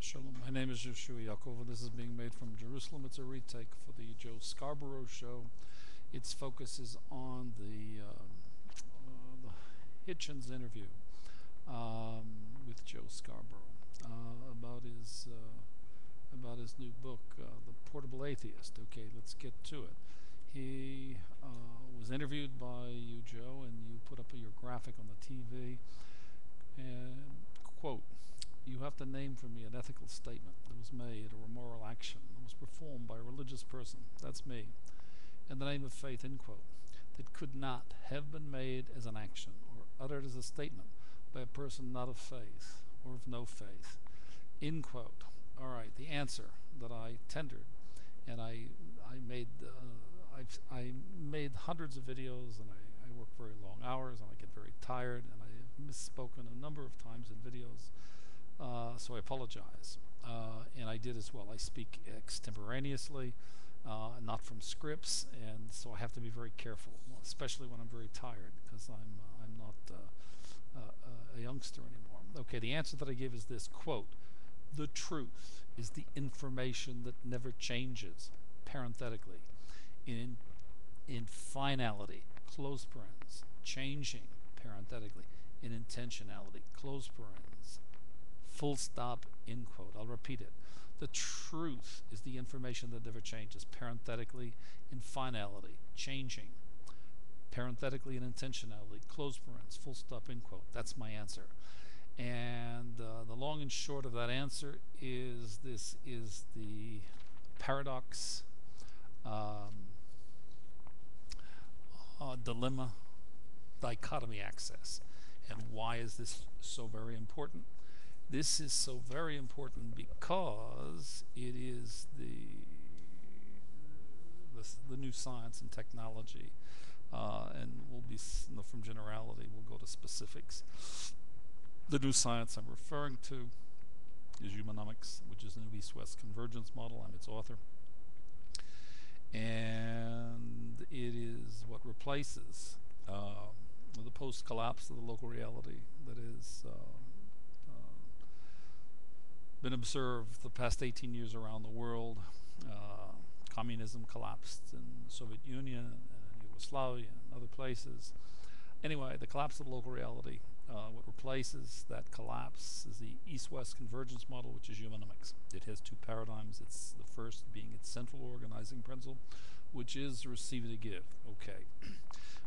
Shalom. My name is Yehoshua and this is being made from Jerusalem. It's a retake for the Joe Scarborough show. Its focus is on the Hitchens interview with Joe Scarborough about his new book, The Portable Atheist. Okay, let's get to it. He was interviewed by you, Joe, and you put up your graphic on the TV. And quote, "You have to name for me an ethical statement that was made or a moral action that was performed by a religious person," that's me, "in the name of faith," end quote, "that could not have been made as an action or uttered as a statement by a person not of faith or of no faith," end quote. All right, the answer that I tendered, and I made hundreds of videos, and I work very long hours, and I get very tired, and I have misspoken a number of times in videos. So I apologize, and I did as well. I speak extemporaneously, not from scripts, and so I have to be very careful, especially when I'm very tired, because I'm not a youngster anymore. Okay, the answer that I give is this, quote, "The truth is the information that never changes," parenthetically, in finality, close parens, changing, parenthetically, in intentionality, close parens, full stop, end quote. I'll repeat it. The truth is the information that never changes, parenthetically, in finality, changing, parenthetically, in intentionality, close parens, full stop, end quote. That's my answer. And the long and short of that answer is this is the paradox, dilemma, dichotomy axis. And why is this so very important? This is so very important because it is the new science and technology, and we'll be from generality, we'll go to specifics. The new science I'm referring to is Humanomics, which is the new East-West convergence model. I'm its author, and it is what replaces the post-collapse of the local reality that is been observed the past 18 years around the world. Communism collapsed in the Soviet Union and Yugoslavia and other places. Anyway, the collapse of the local reality, what replaces that collapse is the East-West convergence model, which is Humanomics. It has two paradigms. It's the first being its central organizing principle, which is receive to give. Okay.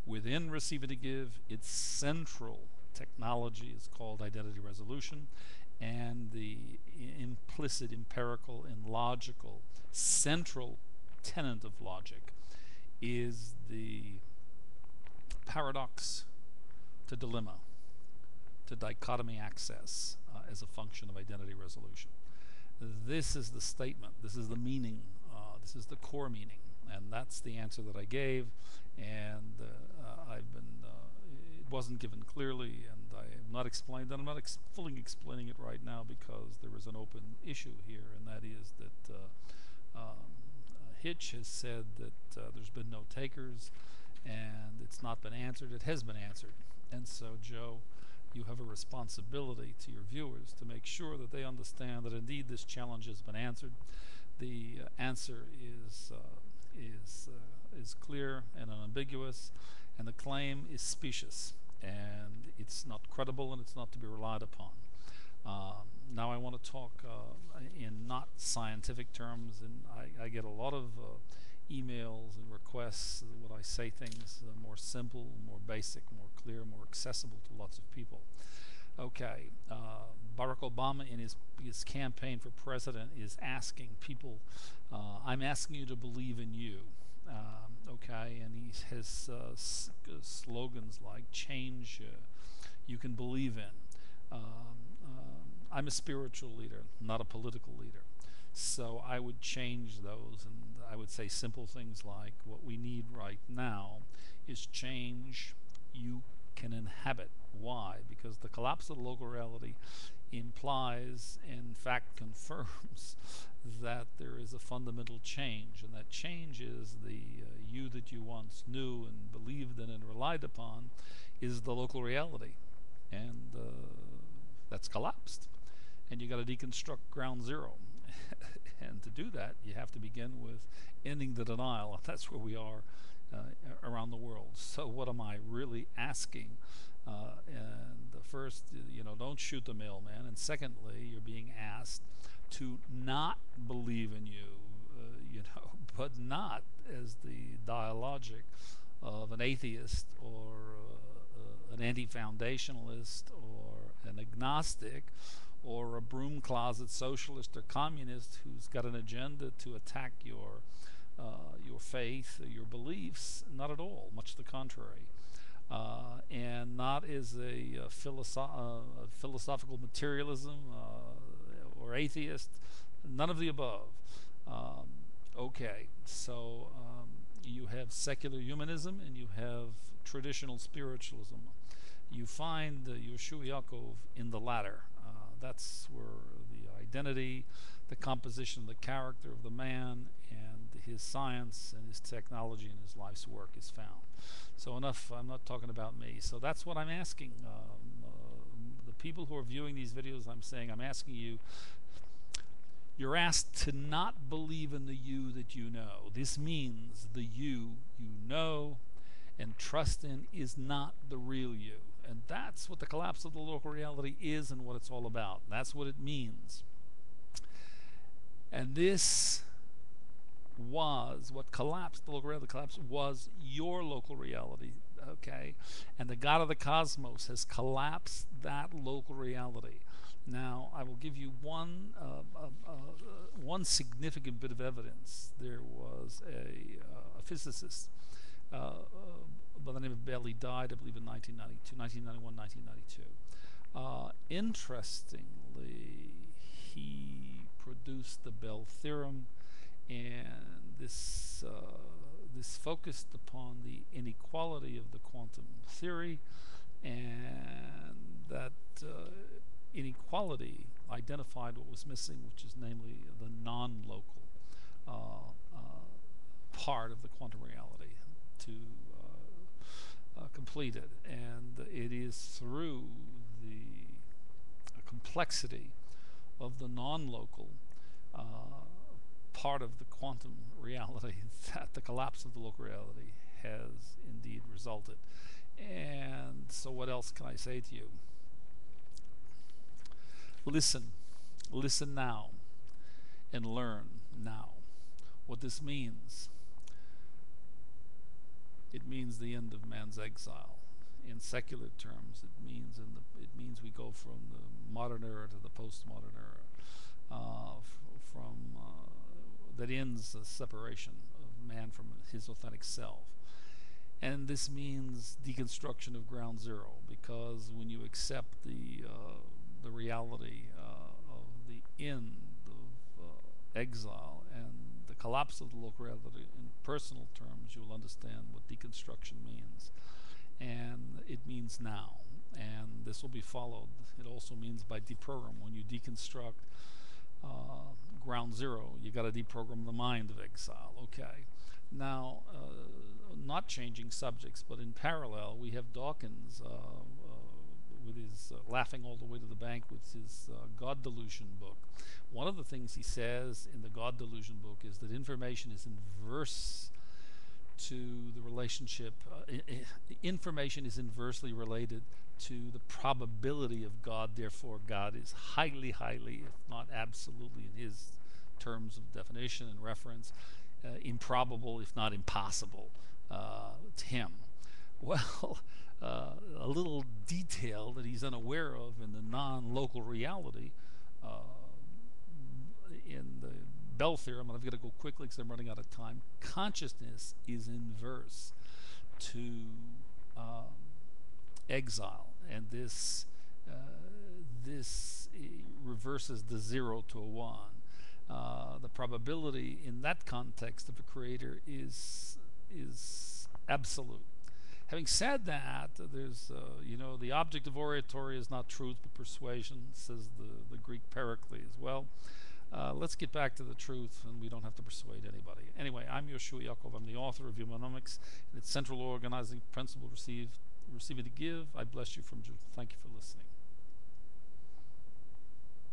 Within receive to give, its central technology is called identity resolution, and the implicit, empirical, and logical central tenet of logic is the paradox to dilemma, to dichotomy access as a function of identity resolution. This is the statement, this is the meaning, this is the core meaning, and that's the answer that I gave, and it wasn't given clearly, and I have not explained that. I'm not fully explaining it right now because there is an open issue here, and that is that Hitch has said that there's been no takers, and it's not been answered. It has been answered, and so Joe, you have a responsibility to your viewers to make sure that they understand that indeed this challenge has been answered. The answer is clear and unambiguous, and the claim is specious, and it's not credible, and it's not to be relied upon. Now I want to talk in not scientific terms, and I get a lot of emails and requests when I say things more simple, more basic, more clear, more accessible to lots of people. Okay, Barack Obama in his campaign for president is asking people, I'm asking you to believe in you. Okay, and he has slogans like change you can believe in. I'm a spiritual leader, not a political leader. So I would change those, and I would say simple things like what we need right now is change you can inhabit. Why? Because the collapse of the local reality implies, in fact confirms, that there is a fundamental change, and that change is the you that you once knew and believed in and relied upon is the local reality, and that's collapsed. and you got to deconstruct ground zero. And to do that, you have to begin with ending the denial, and that's where we are around the world. So what am I really asking? And first, don't shoot the mailman, and secondly, you're being asked to not believe in you, but not as the dialogic of an atheist or an anti-foundationalist or an agnostic or a broom closet socialist or communist who's got an agenda to attack your faith, your beliefs. Not at all, much to the contrary. And not as a philosophical materialism or atheist, none of the above. Okay, so you have secular humanism and you have traditional spiritualism. You find Yehoshua Yaakov in the latter. That's where the identity, the composition, the character of the man, and his science and his technology and his life's work is found. So enough, I'm not talking about me. So that's what I'm asking. The people who are viewing these videos, I'm asking you, you're asked to not believe in the you that you know. This means the you know and trust in is not the real you. And that's what the collapse of the local reality is and what it's all about. That's what it means. And this was what collapsed, the local reality collapse was your local reality, okay? And the God of the cosmos has collapsed that local reality. Now, I will give you one significant bit of evidence. There was a physicist by the name of Bell. He died, I believe, in 1991, 1992. Interestingly, he produced the Bell theorem, and this focused upon the inequality of the quantum theory, and that inequality identified what was missing, which is namely the non-local part of the quantum reality to complete it. And it is through the complexity of the non-local part of the quantum reality that the collapse of the local reality has indeed resulted. And so what else can I say to you? Listen now, and learn now. What this means, it means the end of man's exile. In secular terms, it means we go from the modern era to the postmodern era, that ends the separation of man from his authentic self. And this means deconstruction of ground zero, because when you accept the reality of the end of exile and the collapse of the local reality in personal terms, you'll understand what deconstruction means. And it means now. And this will be followed. It also means by deprogram. When you deconstruct ground zero, you got to deprogram the mind of exile. Okay. Now, not changing subjects, but in parallel, we have Dawkins with his Laughing All the Way to the Bank with his God Delusion book. One of the things he says in the God Delusion book is that information is inverse to the relationship. Information is inversely related to the probability of God. Therefore, God is highly, if not absolutely, in his terms of definition and reference, improbable, if not impossible, to him. Well, a little detail that he's unaware of in the non-local reality, in the Bell theorem, and I've got to go quickly because I'm running out of time. Consciousness is inverse to exile, and this reverses the 0 to a 1. The probability in that context of a creator is absolute. Having said that, there's the object of oratory is not truth but persuasion, says the Greek Pericles. Well, let's get back to the truth, and we don't have to persuade anybody. Anyway, I'm Yehoshua Yaakov. I'm the author of Humanomics and its central organizing principle, receive to give. I bless you from Judah. Thank you for listening.